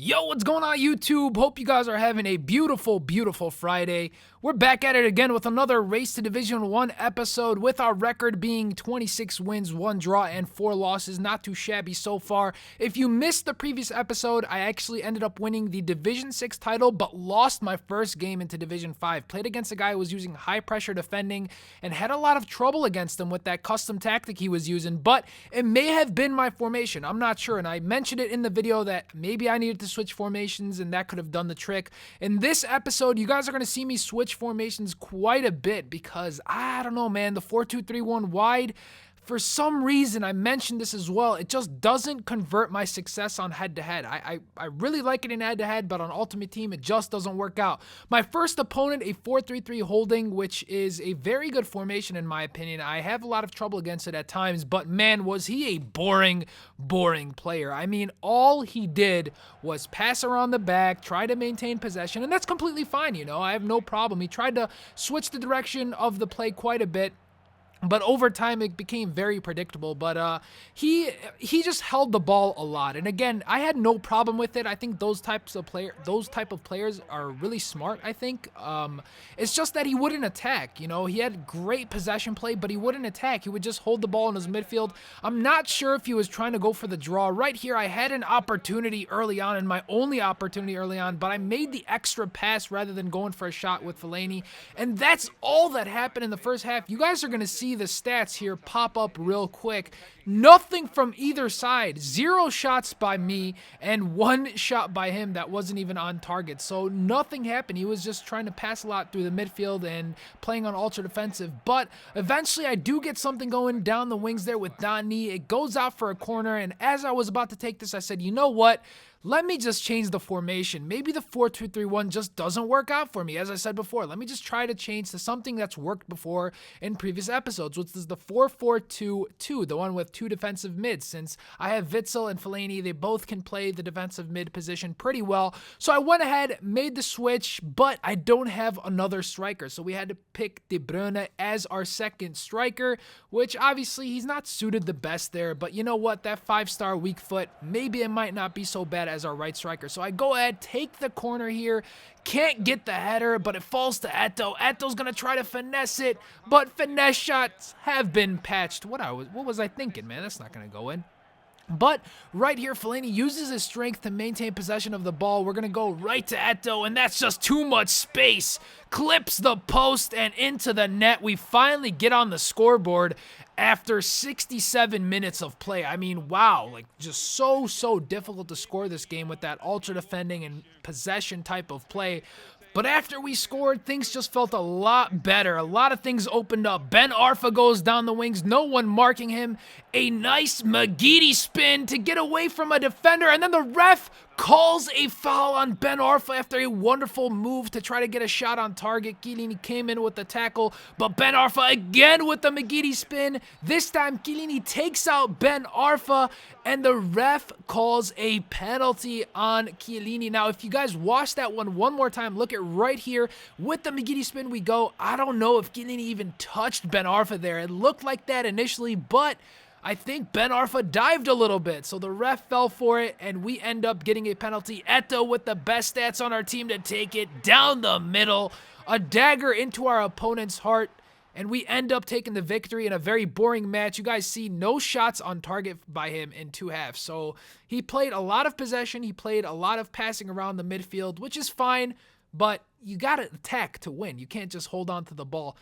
Yo, what's going on YouTube? Hope you guys are having a beautiful, beautiful Friday. We're back at it again with another Race to Division 1 episode with our record being 26 wins, 1 draw, and 4 losses. Not too shabby so far. If you missed the previous episode, I actually ended up winning the Division 6 title, but lost my first game into Division 5. Played against a guy who was using high pressure defending and had a lot of trouble against him with that custom tactic he was using, but it may have been my formation. I'm not sure, and I mentioned it in the video that maybe I needed to switch formations and that could have done the trick. In this episode, you guys are going to see me switch formations quite a bit because I don't know, man, the 4-2-3-1 wide, for some reason, I mentioned this as well, it just doesn't convert my success on head-to-head. I really like it in head-to-head, but on Ultimate Team, it just doesn't work out. My first opponent, a 4-3-3 holding, which is a very good formation in my opinion. I have a lot of trouble against it at times, but man, was he a boring player. I mean, all he did was pass around the back, try to maintain possession, and that's completely fine, you know. I have no problem. He tried to switch the direction of the play quite a bit, but over time, it became very predictable. But he just held the ball a lot. And again, I had no problem with it. I think those type of players are really smart, I think. It's just that he wouldn't attack. You know, he had great possession play, but he wouldn't attack. He would just hold the ball in his midfield. I'm not sure if he was trying to go for the draw. Right here, I had an opportunity early on, and my only opportunity early on, but I made the extra pass rather than going for a shot with Fellaini. And that's all that happened in the first half. You guys are going to see the stats here pop up real quick. Nothing from either side. 0 shots by me and 1 shot by him that wasn't even on target. So nothing happened. He was just trying to pass a lot through the midfield and playing on ultra defensive. But eventually I do get something going down the wings there with Donny. It goes out for a corner, and as I was about to take this, I said, you know what? Let me just change the formation. Maybe the 4-2-3-1 just doesn't work out for me. As I said before, let me just try to change to something that's worked before in previous episodes, which is the 4-4-2-2, the one with 2 defensive mids. Since I have Witsel and Fellaini, they both can play the defensive mid position pretty well. So I went ahead, made the switch, but I don't have another striker. So we had to pick De Bruyne as our second striker, which obviously he's not suited the best there. But you know what? That 5-star weak foot, maybe it might not be so bad as our right striker. So I go ahead, take the corner here, can't get the header, but it falls to Eto'o. Eto'o's gonna try to finesse it, but finesse shots have been patched. What was I thinking, man? That's not gonna go in. But right here, Fellaini uses his strength to maintain possession of the ball. We're going to go right to Eto'o, and that's just too much space. Clips the post and into the net. We finally get on the scoreboard after 67 minutes of play. I mean, wow, like just so difficult to score this game with that ultra defending and possession type of play. But after we scored, things just felt a lot better. A lot of things opened up. Ben Arfa goes down the wings, no one marking him. A nice Magidi spin to get away from a defender, and then the ref calls a foul on Ben Arfa after a wonderful move to try to get a shot on target. Chiellini came in with the tackle, but Ben Arfa again with the Magidi spin. This time, Chiellini takes out Ben Arfa, and the ref calls a penalty on Chiellini. Now, if you guys watch that one more time, look at right here. With the Magidi spin, we go. I don't know if Chiellini even touched Ben Arfa there. It looked like that initially, but I think Ben Arfa dived a little bit, so the ref fell for it, and we end up getting a penalty. Eto'o with the best stats on our team to take it down the middle. A dagger into our opponent's heart, and we end up taking the victory in a very boring match. You guys see no shots on target by him in 2 halves. So he played a lot of possession. He played a lot of passing around the midfield, which is fine, but you got to attack to win. You can't just hold on to the ball.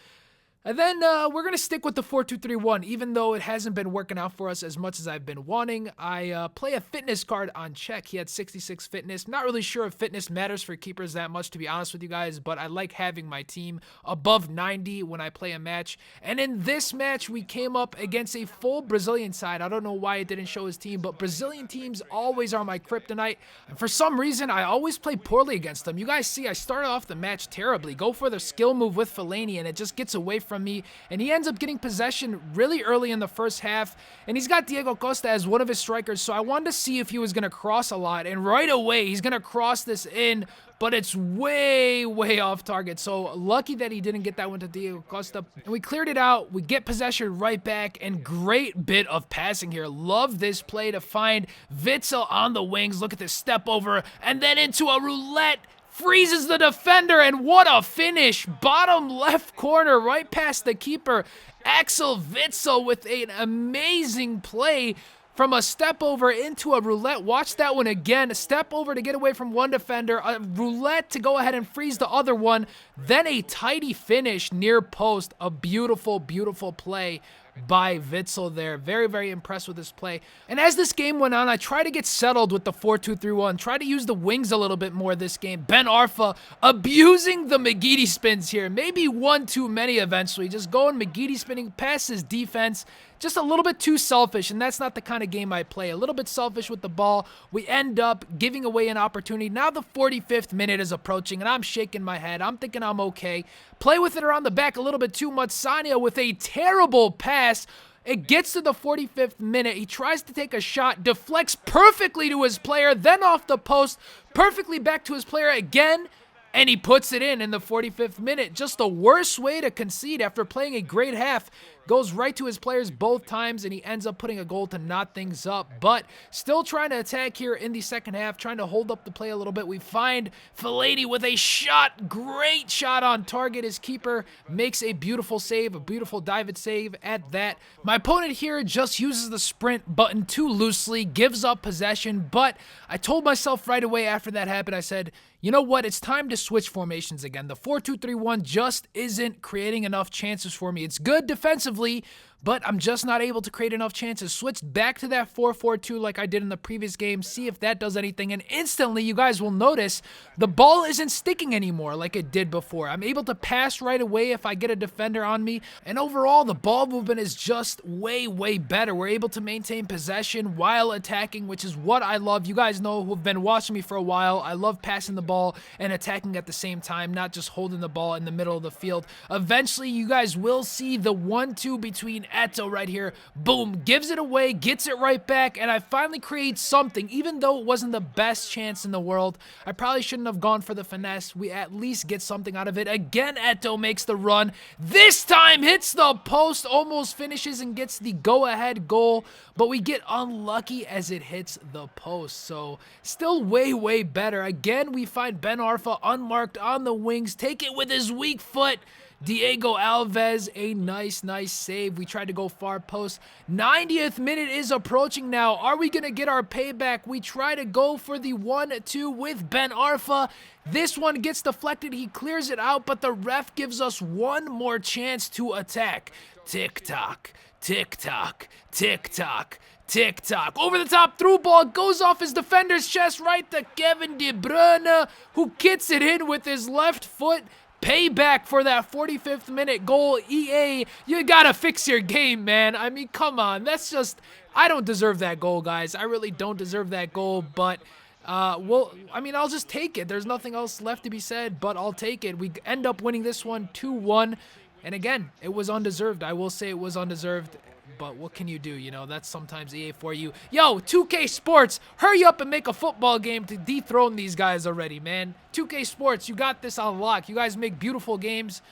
And then we're going to stick with the 4-2-3-1, even though it hasn't been working out for us as much as I've been wanting. I play a fitness card on check. He had 66 fitness. Not really sure if fitness matters for keepers that much, to be honest with you guys, but I like having my team above 90 when I play a match. And in this match, we came up against a full Brazilian side. I don't know why it didn't show his team, but Brazilian teams always are my kryptonite. And for some reason, I always play poorly against them. You guys see, I started off the match terribly. Go for the skill move with Fellaini, and it just gets away from from me, and he ends up getting possession really early in the first half, and he's got Diego Costa as one of his strikers, so I wanted to see if he was going to cross a lot, and right away, he's going to cross this in, but it's way off target. So lucky that he didn't get that one to Diego Costa. And we cleared it out. We get possession right back, and great bit of passing here. Love this play to find Witsel on the wings. Look at this step over, and then into a roulette. Freezes the defender, and what a finish. Bottom left corner, right past the keeper. Axel Witsel with an amazing play. From a step over into a roulette. Watch that one again. A step over to get away from one defender. A roulette to go ahead and freeze the other one. Then a tidy finish near post. A beautiful play by Witsel there. Very impressed with this play. And as this game went on, I tried to get settled with the 4-2-3-1. Try to use the wings a little bit more this game. Ben Arfa abusing the McGeady spins here. Maybe one too many eventually. Just going McGeady spinning past his defense. Just a little bit too selfish, and that's not the kind of game I play. A little bit selfish with the ball. We end up giving away an opportunity. Now the 45th minute is approaching, and I'm shaking my head. I'm thinking I'm okay. Play with it around the back a little bit too much. Sania with a terrible pass. It gets to the 45th minute. He tries to take a shot, deflects perfectly to his player, then off the post, perfectly back to his player again, and he puts it in the 45th minute. Just the worst way to concede after playing a great half. Goes right to his players both times, and he ends up putting a goal to knot things up. But still trying to attack here in the second half, trying to hold up the play a little bit. We find Fellaini with a shot. Great shot on target. His keeper makes a beautiful save, a beautiful dive save at that. My opponent here just uses the sprint button too loosely, gives up possession, but I told myself right away after that happened, I said, you know what? It's time to switch formations again. The 4-2-3-1 just isn't creating enough chances for me. It's good defensively, but I'm just not able to create enough chances. Switch back to that 4-4-2 like I did in the previous game. See if that does anything. And instantly, you guys will notice the ball isn't sticking anymore like it did before. I'm able to pass right away if I get a defender on me. And overall, the ball movement is just way better. We're able to maintain possession while attacking, which is what I love. You guys know who have been watching me for a while. I love passing the ball and attacking at the same time, not just holding the ball in the middle of the field. Eventually, you guys will see the 1-2 between Eto right here. Boom, gives it away, gets it right back, and I finally create something. Even though it wasn't the best chance in the world, I probably shouldn't have gone for the finesse. We at least get something out of it. Again, Eto makes the run. This time hits the post, almost finishes and gets the go-ahead goal, but we get unlucky as it hits the post. So still way better. Again, we find Ben Arfa unmarked on the wings, take it with his weak foot. Diego Alves, a nice save. We tried to go far post. 90th minute is approaching now. Are we going to get our payback? We try to go for the 1-2 with Ben Arfa. This one gets deflected. He clears it out, but the ref gives us one more chance to attack. Tick-tock, tick-tock, tick-tock. Tick-tock. Over the top through ball. Goes off his defender's chest right to Kevin De Bruyne, who gets it in with his left foot. Payback for that 45th minute goal. EA, you gotta fix your game, man. I mean, come on. That's just, I don't deserve that goal, guys. I really don't deserve that goal, but well, I mean, I'll just take it. There's nothing else left to be said, but I'll take it. We end up winning this one 2-1, and again, it was undeserved. I will say it was undeserved. But what can you do? You know, that's sometimes EA for you. Yo, 2K Sports, hurry up and make a football game to dethrone these guys already, man. 2K Sports, you got this on lock. You guys make beautiful games.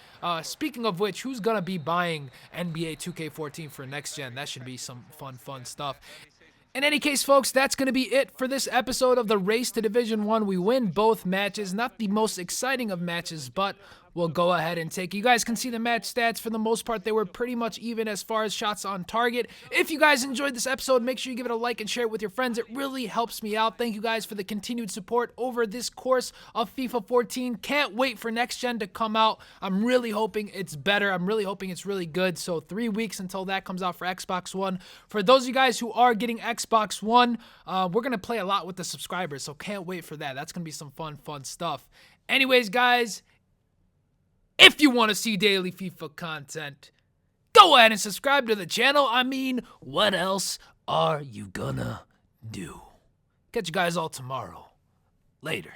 Speaking of which, who's going to be buying NBA 2K14 for next gen? That should be some fun stuff. In any case, folks, that's going to be it for this episode of the Race to Division 1. We win both matches. Not the most exciting of matches, but we'll go ahead and take it. You guys can see the match stats. For the most part, they were pretty much even as far as shots on target. If you guys enjoyed this episode, make sure you give it a like and share it with your friends. It really helps me out. Thank you guys for the continued support over this course of FIFA 14. Can't wait for next gen to come out. I'm really hoping it's better. I'm really hoping it's really good. So 3 weeks until that comes out for Xbox One. For those of you guys who are getting Xbox One, we're going to play a lot with the subscribers. So can't wait for that. That's going to be some fun stuff. Anyways, guys, if you want to see daily FIFA content, go ahead and subscribe to the channel. I mean, what else are you gonna do? Catch you guys all tomorrow. Later.